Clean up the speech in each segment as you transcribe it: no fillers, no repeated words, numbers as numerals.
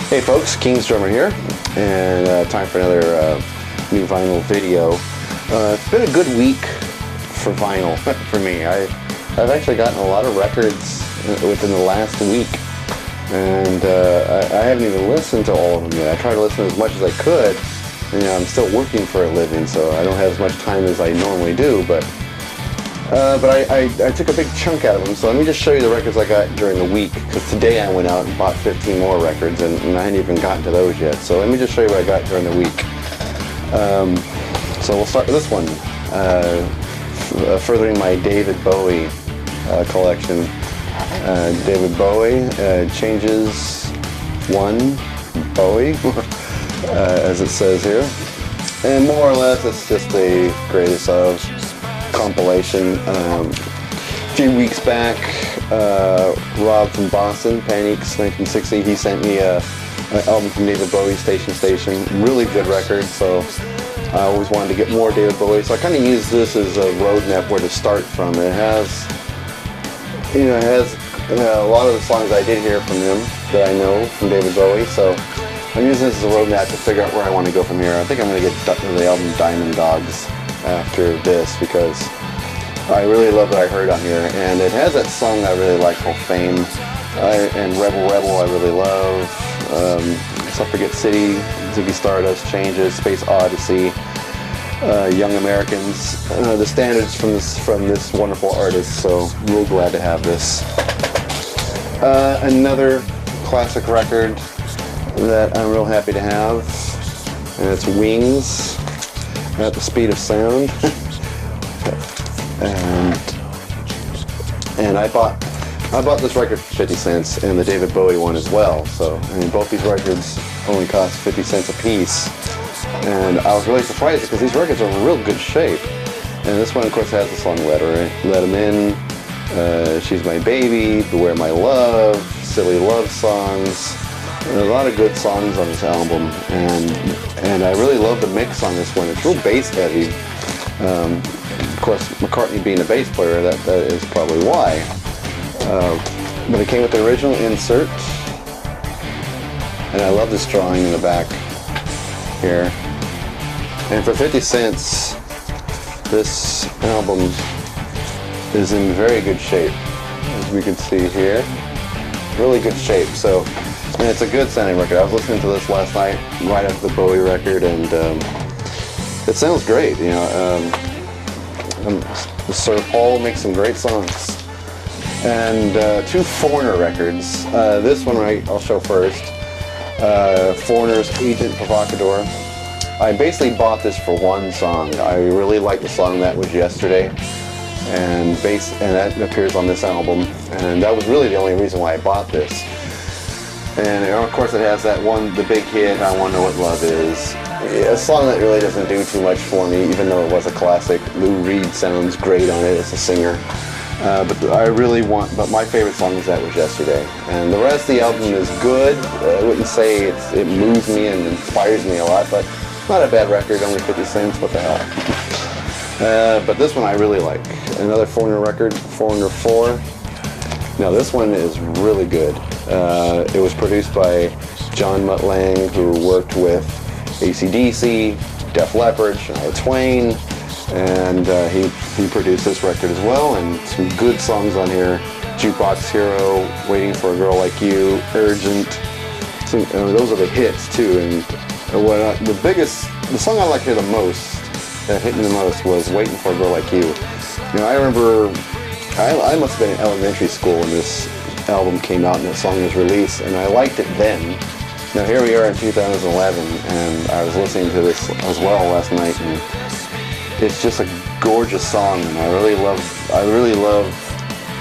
Hey folks, King's Drummer here, and time for another new vinyl video. It's been a good week for vinyl for me. I've actually gotten a lot of records within the last week, and I haven't even listened to all of them yet. I try to listen as much as I could. You know, I'm still working for a living, so I don't have as much time as I normally do, but I took a big chunk out of them, so let me just show you the records I got during the week, because today I went out and bought 15 more records, and I hadn't even gotten to those yet. So let me just show you what I got during the week. So we'll start with this one, furthering my David Bowie collection. David Bowie, Changes 1 Bowie, as it says here. And more or less it's just a greatest of compilation. A few weeks back, Rob from Boston, Panics 1960, he sent me an album from David Bowie, Station. Really good record, so I always wanted to get more David Bowie, so I kind of used this as a roadmap where to start from. It has a lot of the songs I did hear from him that I know from David Bowie, so I'm using this as a roadmap to figure out where I want to go from here. I think I'm going to get the album Diamond Dogs after this, because I really love what I heard on here, and it has that song I really like called Fame, and Rebel I really love, Suffragette City, Ziggy Stardust, Changes, Space Odyssey, Young Americans, the standards from this wonderful artist, so real glad to have this. Another classic record that I'm real happy to have, and it's Wings, At the Speed of Sound. and I bought this record for 50 cents, and the David Bowie one as well. So I mean, both these records only cost 50 cents a piece, and I was really surprised because these records are in real good shape. And this one, of course, has the song Let Him In, She's My Baby, Beware My Love, Silly Love Songs. A lot of good songs on this album, and I really love the mix on this one. It's real bass heavy. Of course, McCartney being a bass player, that is probably why. But it came with the original insert, and I love this drawing in the back here. And for 50 cents, this album is in very good shape, as we can see here. Really good shape. So. And it's a good sounding record. I was listening to this last night, right after the Bowie record, and it sounds great. You know, Sir Paul makes some great songs. And two Foreigner records. This one I'll show first. Foreigner's Agent Provocateur. I basically bought this for one song. I really like the song That Was Yesterday, and that appears on this album. And that was really the only reason why I bought this. And of course it has that one, the big hit, I Wanna Know What Love Is. A song that really doesn't do too much for me, even though it was a classic. Lou Reed sounds great on it as a singer. But my favorite song is That Was Yesterday. And the rest of the album is good. I wouldn't say it moves me and inspires me a lot, but not a bad record, only 50 cents, what the hell. But this one I really like. Another Foreigner record, Foreigner 4. Now this one is really good. It was produced by John Mutt Lange, who worked with AC/DC, Def Leppard, Shania Twain, and he produced this record as well, and some good songs on here. Jukebox Hero, Waiting for a Girl Like You, Urgent. Those are the hits too. And the song I like here the most, that hit me the most, was Waiting for a Girl Like You. You know, I remember I must have been in elementary school when this album came out and the song was released, and I liked it then. Now here we are in 2011, and I was listening to this as well last night, and it's just a gorgeous song, and I really love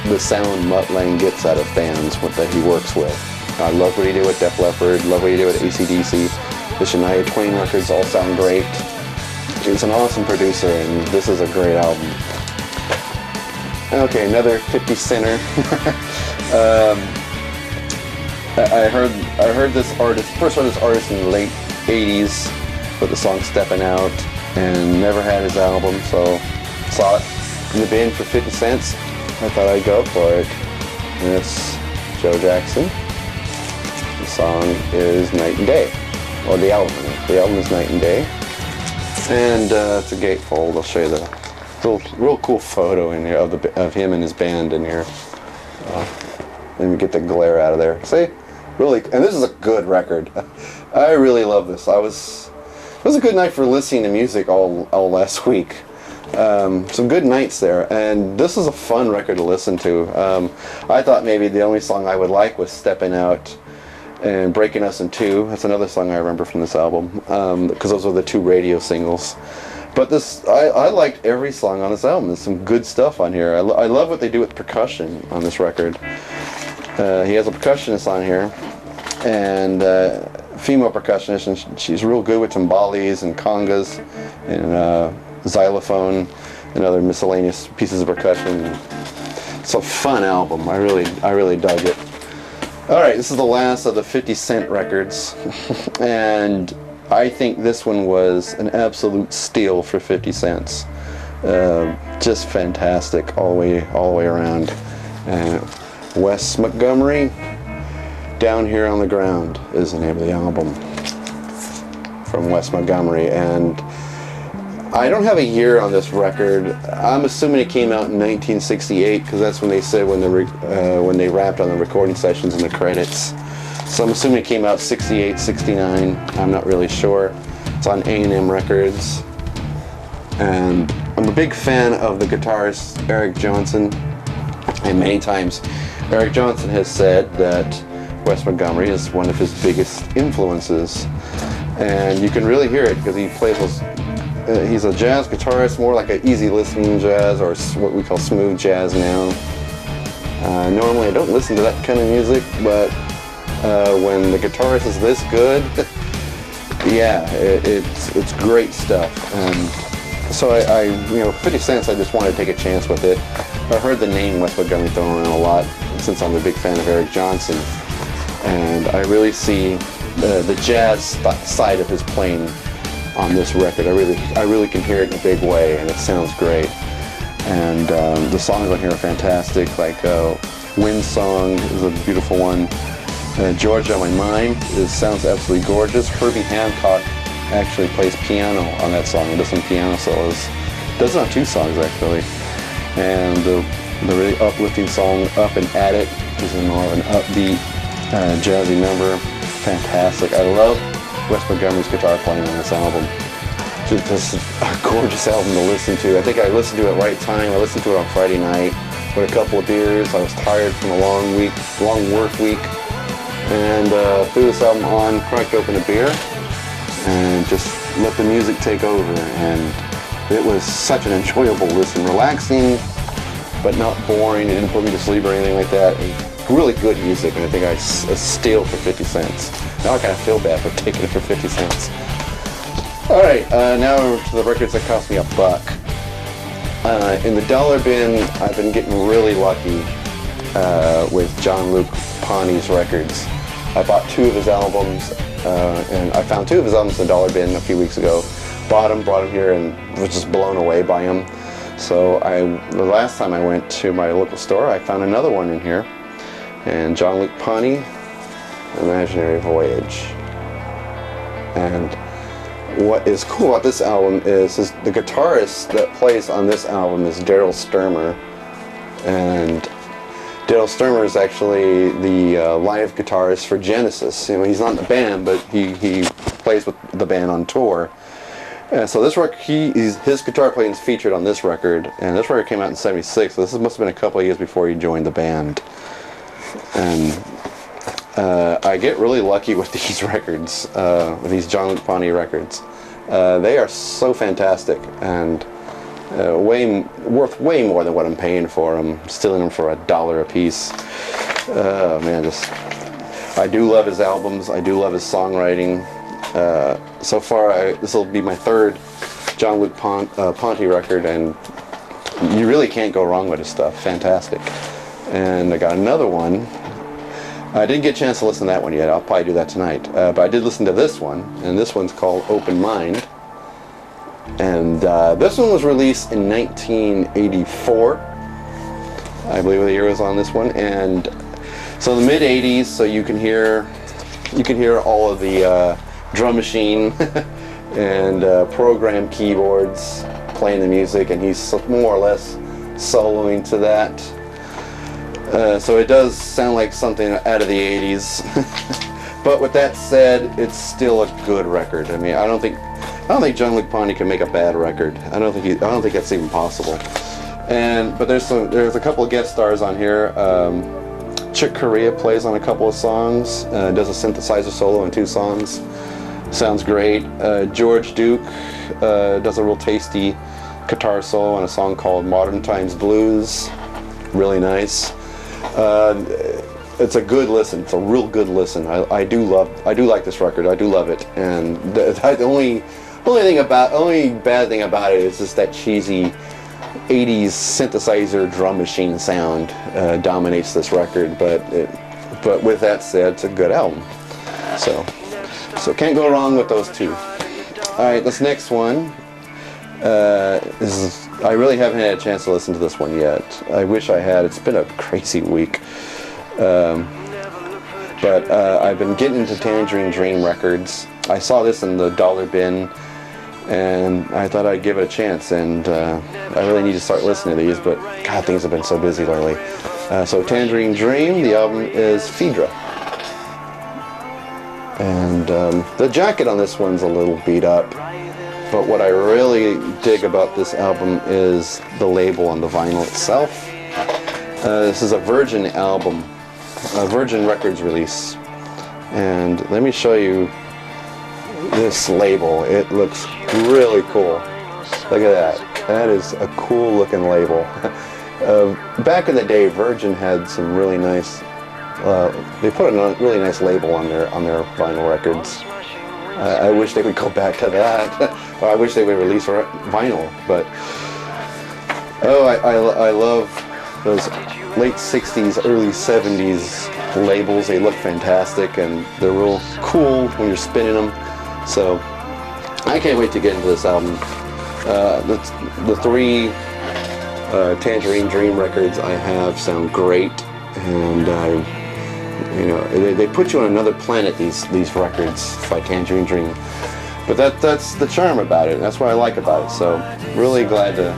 the sound Mutt Lange gets out of bands that he works with. I love what he did with Def Leppard, love what he did with AC/DC. The Shania Twain records all sound great. He's an awesome producer, and this is a great album. Okay, another 50 center. I heard this artist, first heard this artist in the late 80s with the song Steppin' Out, and never had his album, so saw it in the bin for 50 cents. I thought I'd go for it. And it's Joe Jackson. song is Night and Day, or the album. The album is Night and Day, and it's a gatefold. I'll show you the real cool photo in here of him and his band in here. Let me get the glare out of there. See, really, and this is a good record. I really love this. It was a good night for listening to music all last week. Some good nights there, and this is a fun record to listen to. I thought maybe the only song I would like was Stepping Out and Breaking Us in Two. That's another song I remember from this album, because those were the two radio singles. But I liked every song on this album. There's some good stuff on here. I love what they do with percussion on this record. He has a percussionist on here, and female percussionist, and she's real good with timbales and congas and xylophone and other miscellaneous pieces of percussion. It's a fun album. I really dug it. All right, this is the last of the 50 Cent records, and I think this one was an absolute steal for 50 cents. Just fantastic all the way around. Wes Montgomery, Down Here on the Ground is the name of the album from Wes Montgomery, and I don't have a year on this record. I'm assuming it came out in 1968 because that's when they said when they rapped on the recording sessions in the credits. So I'm assuming it came out 68, 69. I'm not really sure. It's on A&M Records, and I'm a big fan of the guitarist Eric Johnson. And many times, Eric Johnson has said that Wes Montgomery is one of his biggest influences, and you can really hear it because he plays those. He's a jazz guitarist, more like an easy listening jazz, or what we call smooth jazz now. Normally I don't listen to that kind of music, but when the guitarist is this good, yeah, it's great stuff. And so I 50 Cent, I just wanted to take a chance with it. I heard the name Wes Montgomery thrown around a lot since I'm a big fan of Eric Johnson, and I really see the jazz side of his playing on this record. I really can hear it in a big way, and it sounds great. And the songs on here are fantastic. Like "Wind Song" is a beautiful one. "Georgia on My Mind" sounds absolutely gorgeous. Herbie Hancock actually plays piano on that song. He does some piano solos. Does it on two songs actually. And the really uplifting song "Up and At It" is more of an upbeat, jazzy number. Fantastic. I love Wes Montgomery's guitar playing on this album. Just a gorgeous album to listen to. I think I listened to it right time. I listened to it on Friday night with a couple of beers. I was tired from a long work week, and threw this album on, cracked open a beer, and just let the music take over. And it was such an enjoyable listen, relaxing, but not boring. It didn't put me to sleep or anything like that. Really good music, and I think I steal for 50 cents. Now I kind of feel bad for taking it for 50 cents. All right, now to the records that cost me $1. In the dollar bin, I've been getting really lucky with Jean-Luc Ponty's records. I bought 2 of his albums, and I found 2 of his albums in the dollar bin a few weeks ago. Brought him here, and was just blown away by him. So the last time I went to my local store, I found another one in here. And Jean-Luc Ponty, Imaginary Voyage. And what is cool about this album is the guitarist that plays on this album is Daryl Stuermer. And Daryl Stuermer is actually the live guitarist for Genesis. He's not in the band, but he plays with the band on tour. So this record, his guitar playing is featured on this record, and this record came out in '76. So this must have been a couple of years before he joined the band. And I get really lucky with these records, with these Jean-Luc Ponty records. They are so fantastic, and worth way more than what I'm paying for them. Stealing them for $1 a piece. Man, I do love his albums. I do love his songwriting. So far, this will be my 3rd Jean-Luc Ponty record, and you really can't go wrong with his stuff. Fantastic. And I got another one. I didn't get a chance to listen to that one yet. I'll probably do that tonight. But I did listen to this one, and this one's called Open Mind. And this one was released in 1984. I believe the year was on this one. And so in the mid-'80s, so you can hear You can hear all of the drum machine and program keyboards playing the music, and he's more or less soloing to that. So it does sound like something out of the 80s. But with that said, it's still a good record. I mean, I don't think Jean-Luc Ponty can make a bad record. I don't think that's even possible. But there's a couple of guest stars on here. Chick Corea plays on a couple of songs. Does a synthesizer solo on 2 songs. Sounds great. George Duke does a real tasty guitar solo on a song called Modern Times Blues. Really nice. It's a good listen. It's a real good listen. I do like this record. I do love it. And the only bad thing about it is just that cheesy 80s synthesizer drum machine sound dominates this record. But with that said, it's a good album. So can't go wrong with those 2. All right, this next one. I really haven't had a chance to listen to this one yet. I wish I had. It's been a crazy week. But I've been getting into Tangerine Dream records. I saw this in the dollar bin, and I thought I'd give it a chance. And I really need to start listening to these, but God, things have been so busy lately. So Tangerine Dream, the album is Phaedra. And the jacket on this one's a little beat up. But what I really dig about this album is the label on the vinyl itself. This is a Virgin album, a Virgin Records release. And let me show you this label. It looks really cool. Look at that. That is a cool looking label. Back in the day, Virgin had some really nice, they put a really nice label on their vinyl records. I wish they would go back to that. I wish they would release vinyl, but I love those late 60s, early 70s labels. They look fantastic, and they're real cool when you're spinning them. So I can't wait to get into this album. The 3 Tangerine Dream records I have sound great, and they put you on another planet, these records by Tangerine Dream. But that's the charm about it. That's what I like about it. So really glad that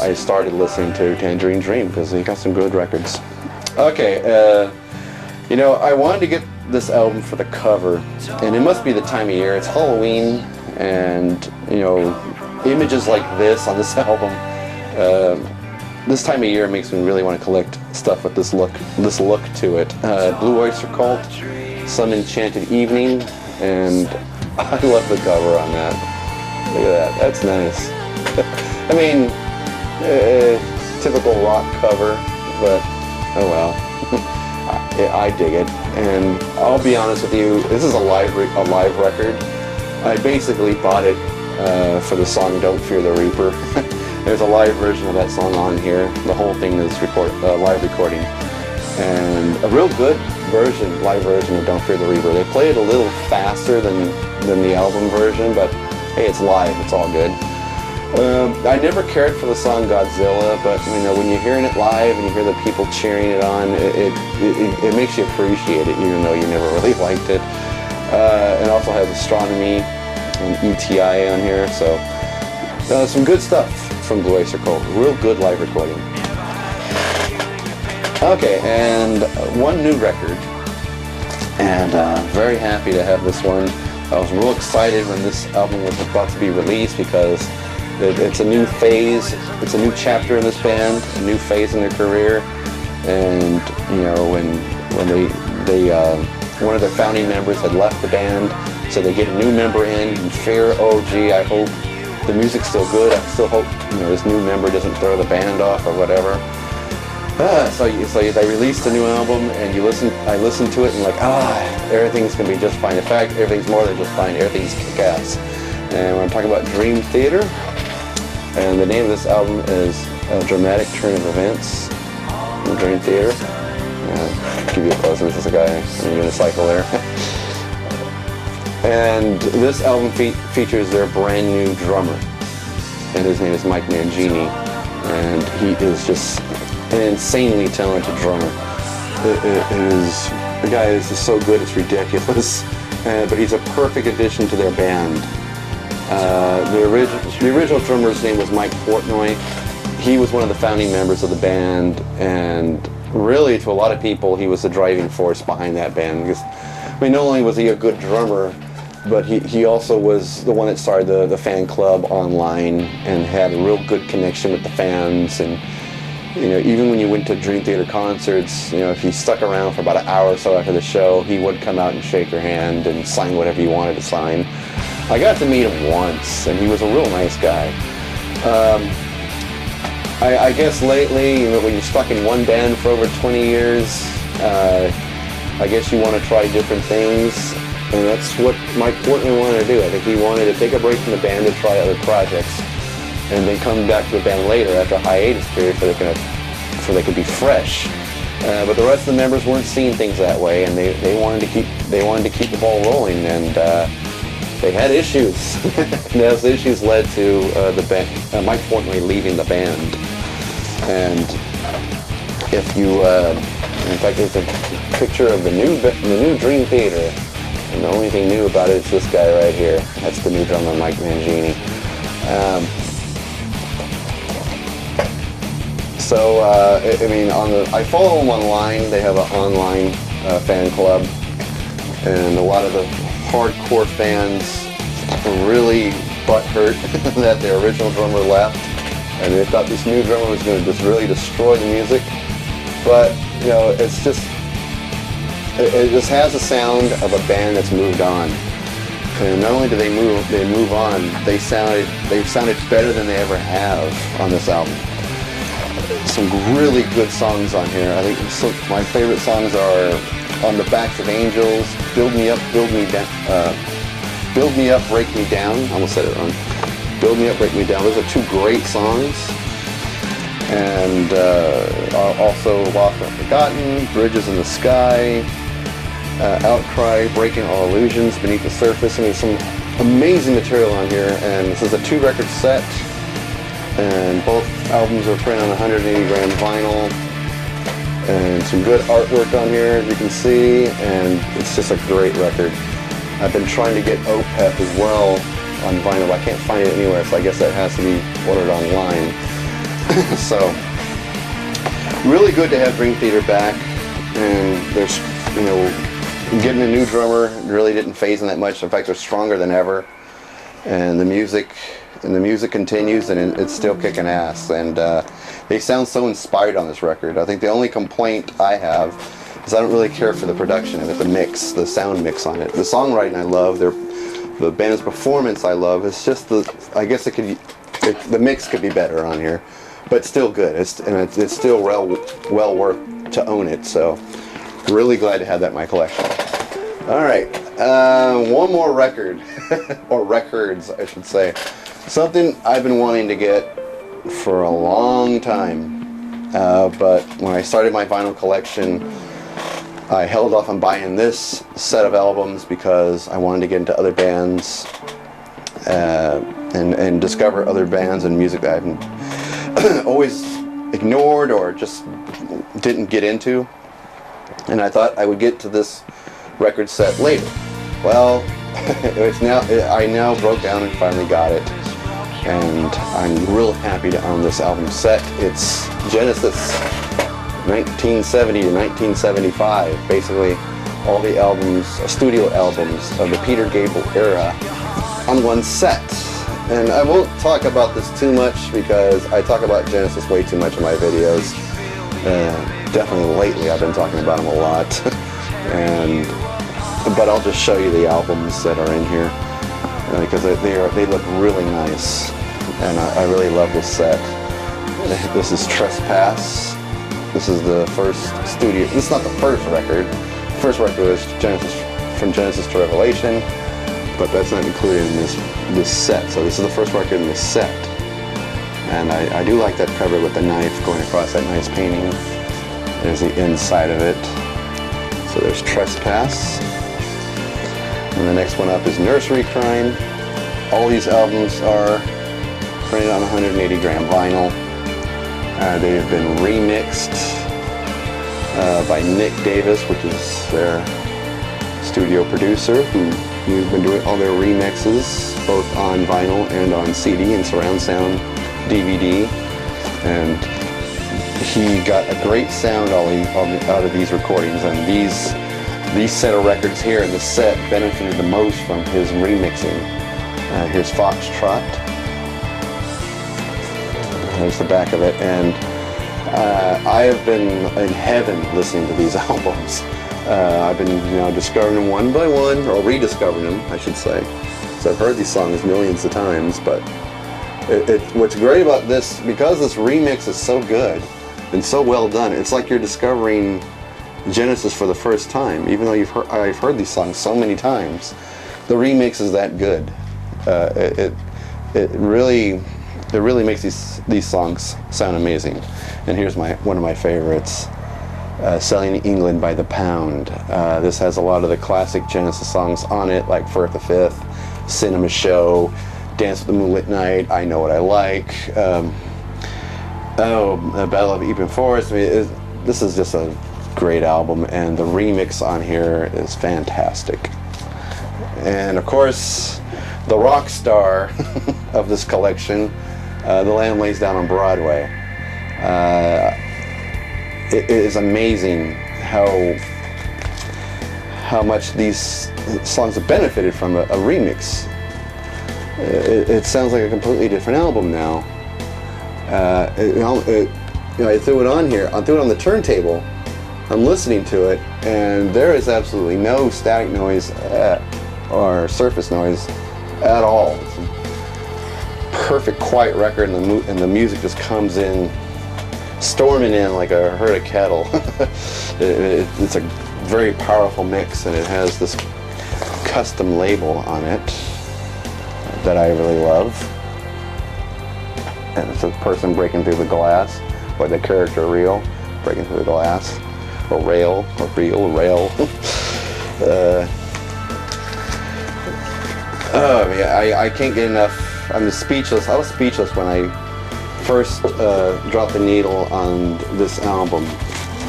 I started listening to Tangerine Dream, because they got some good records. Okay, I wanted to get this album for the cover, and it must be the time of year. It's Halloween, and images like this on this album. This time of year makes me really want to collect stuff with this look to it. Blue Oyster Cult, Some Enchanted Evening, and I love the cover on that. Look at that. That's nice. I mean, typical rock cover, but oh well. I dig it. And I'll be honest with you, this is a live record. I basically bought it for the song "Don't Fear the Reaper." There's a live version of that song on here. The whole thing is live recording, and a real good live version of "Don't Fear the Reaper." They play it a little faster than the album version, but hey, it's live. It's all good. I never cared for the song Godzilla, but when you're hearing it live and you hear the people cheering it on, it makes you appreciate it, even though you never really liked it. It also has Astronomy and ETI on here, so some good stuff from Blue Oyster Cult. Real good live recording. Okay, and one new record, and very happy to have this one. I was real excited when this album was about to be released, because it's a new phase, it's a new chapter in this band, a new phase in their career. And when one of their founding members had left the band, so they get a new member in fear, oh gee, I hope the music's still good. I still hope this new member doesn't throw the band off or whatever. So they released a new album, and I listened to it and everything's gonna be just fine. In fact, everything's more than just fine. Everything's kick-ass. And we're talking about Dream Theater, and the name of this album is A Dramatic Turn of Events in Dream Theater. Give you a close. This is a guy in a unicycle there. And this album features their brand new drummer, and his name is Mike Mangini, and he is just an insanely talented drummer. It is The guy is just so good, it's ridiculous. But he's a perfect addition to their band. The original drummer's name was Mike Portnoy. He was one of the founding members of the band, and really, to a lot of people, he was the driving force behind that band. Because, I mean, not only was he a good drummer, but he also was the one that started the fan club online and had a real good connection with the fans. And you know, even when you went to Dream Theater concerts, you know, if you stuck around for about an hour or so after the show, he would come out and shake your hand and sign whatever you wanted to sign. I got to meet him once, and he was a real nice guy. I guess lately, you know, when you're stuck in one band for over 20 years, I guess you want to try different things, and that's what Mike Portnoy wanted to do. I think he wanted to take a break from the band to try other projects, and then come back to the band later after a hiatus period so they could be fresh. But the rest of the members weren't seeing things that way, and they wanted to keep the ball rolling, and they had issues. And those issues led to the band, Mike Portnoy leaving the band. And if you, in fact, there's a picture of the new Dream Theater, and the only thing new about it is this guy right here. That's the new drummer, Mike Mangini. I mean, I follow them online. They have an online fan club, and a lot of the hardcore fans were really butthurt that their original drummer left, and they thought this new drummer was going to just really destroy the music. But you know, it just has the sound of a band that's moved on. And not only do they move on, they've sounded better than they ever have on this album. Some really good songs on here. I think my favorite songs are On the Backs of Angels, Build Me Up, Break Me Down. I almost said it wrong. Build Me Up, Break Me Down. Those are two great songs. And also Lost But Forgotten, Bridges in the Sky, Outcry, Breaking All Illusions, Beneath the Surface. I mean, some amazing material on here. And this is a 2-record set. And both albums are printed on 180 gram vinyl, and some good artwork on here, as you can see, and it's just a great record. I've been trying to get Opeth as well on vinyl, but I can't find it anywhere, so I guess that has to be ordered online. So, really good to have Dream Theater back, and there's, you know, getting a new drummer really didn't faze them that much. In fact, they're stronger than ever, and the music continues, and it's still kicking ass. And they sound so inspired on this record. I think the only complaint I have is I don't really care for the production of it, the sound mix on it. The songwriting I love, the band's performance I love. It's just I guess the mix could be better on here, but still good. It's still well worth to own it. So really glad to have that in my collection. All right, one more record, or records, I should say. Something I've been wanting to get for a long time, but when I started my vinyl collection, I held off on buying this set of albums because I wanted to get into other bands and discover other bands and music that I've always ignored or just didn't get into. And I thought I would get to this record set later. Well, I now broke down and finally got it. And I'm real happy to own this album set. It's Genesis 1970 to 1975, basically all the albums, studio albums of the Peter Gabriel era on one set. And I won't talk about this too much because I talk about Genesis way too much in my videos. Definitely lately I've been talking about them a lot. But I'll just show you the albums that are in here, because they look really nice, and I really love this set. This is Trespass. This is the first studio. This is not the first record. The first record was From Genesis to Revelation, but that's not included in this set. So this is the first record in this set, and I do like that cover with the knife going across that nice painting. There's the inside of it. So there's Trespass. And the next one up is Nursery Crime. All these albums are printed on 180 gram vinyl. They have been remixed by Nick Davis, which is their studio producer, who's been doing all their remixes, both on vinyl and on CD and surround sound DVD. And he got a great sound out of these recordings, and these set of records here in the set benefited the most from his remixing. Here's Foxtrot. There's the back of it, and I have been in heaven listening to these albums. I've been, discovering them one by one, or rediscovering them, I should say. So I've heard these songs millions of times, but what's great about this, because this remix is so good and so well done, it's like you're discovering Genesis for the first time, even though I've heard these songs so many times. The remix is that good. It really makes these songs sound amazing. And here's one of my favorites, Selling England by the Pound. This has a lot of the classic Genesis songs on it, like For the Fifth, Cinema Show, Dance with the Moonlit Night, I Know What I Like, Battle of Ypres Forest. I mean, this is just a great album, and the remix on here is fantastic. And of course, the rock star of this collection, The Lamb Lays Down on Broadway. It is amazing how much these songs have benefited from a remix. It sounds like a completely different album now. I threw it on here. I threw it on the turntable. I'm listening to it, and there is absolutely no static noise or surface noise at all. It's a perfect quiet record, and the music just comes in, storming in like a herd of cattle. It's a very powerful mix, and it has this custom label on it that I really love. And it's a person breaking through the glass, or the character Real breaking through the glass, or Rail, or Real, Rail. I can't get enough. I'm just speechless. I was speechless when I first dropped the needle on this album,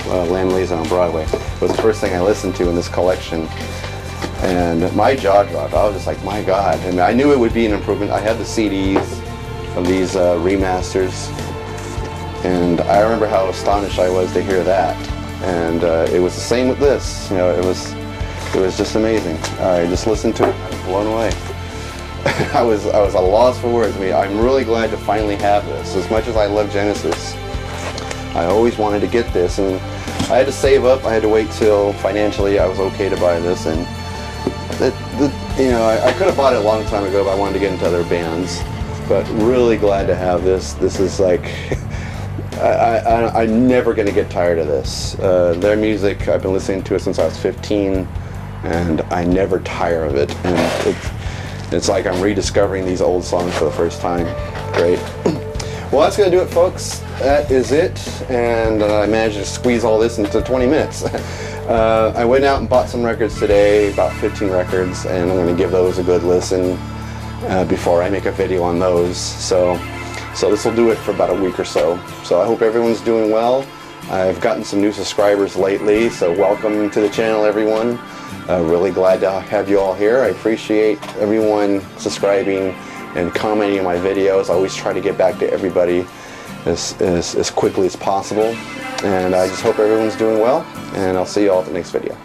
Lamb Lays Down on Broadway. It was the first thing I listened to in this collection, and my jaw dropped. I was just like, my God. And I knew it would be an improvement. I had the CDs of these remasters, and I remember how astonished I was to hear that. And it was the same with this. It was just amazing. I just listened to it, I was blown away. I was at a loss for words. I'm really glad to finally have this. As much as I love Genesis, I always wanted to get this, and I had to save up. I had to wait till financially I was okay to buy this, and I could have bought it a long time ago, but I wanted to get into other bands. But really glad to have this. This is like, I'm never going to get tired of this. Their music, I've been listening to it since I was 15, and I never tire of it. And it's like I'm rediscovering these old songs for the first time. Great. Well, that's going to do it, folks. That is it. And I managed to squeeze all this into 20 minutes. I went out and bought some records today, about 15 records, and I'm going to give those a good listen before I make a video on those. So this will do it for about a week or so. So I hope everyone's doing well. I've gotten some new subscribers lately, so welcome to the channel, everyone. Really glad to have you all here. I appreciate everyone subscribing and commenting on my videos. I always try to get back to everybody as quickly as possible. And I just hope everyone's doing well, and I'll see you all at the next video.